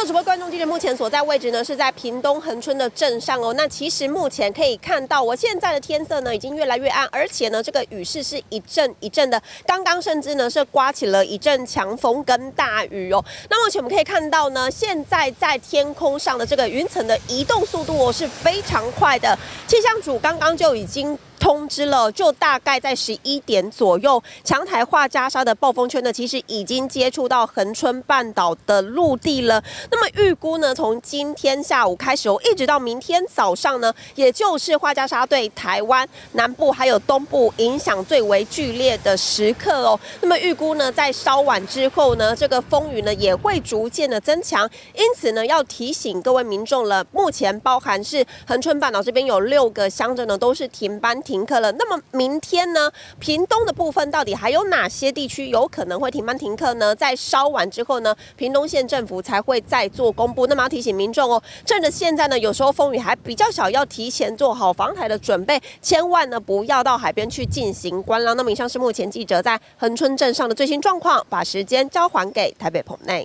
主播观众记者目前所在位置呢是在屏东恒春的镇上哦。那其实目前可以看到，我现在的天色呢已经越来越暗，而且呢这个雨势是一阵一阵的，刚刚甚至呢是刮起了一阵强风跟大雨哦。那目前我们可以看到呢，现在在天空上的这个云层的移动速度是非常快的，气象署刚刚就已经通知了，就大概在11点左右，强台画加沙的暴风圈呢，其实已经接触到恒春半岛的陆地了。那么预估呢，从今天下午开始哦，一直到明天早上呢，也就是画加沙对台湾南部还有东部影响最为剧烈的时刻哦。那么预估呢，在稍晚之后呢，这个风雨呢也会逐渐的增强，因此呢，要提醒各位民众了，目前包含是恒春半岛这边有6个乡镇呢，都是停班停课了。那么明天呢，屏东的部分到底还有哪些地区有可能会停班停课呢？在稍晚之后呢，屏东县政府才会再做公布。那么要提醒民众哦，趁着现在呢，有时候风雨还比较小，要提前做好防台的准备，千万呢不要到海边去进行观浪。那么以上是目前记者在恒春镇上的最新状况，把时间交还给台北棚内。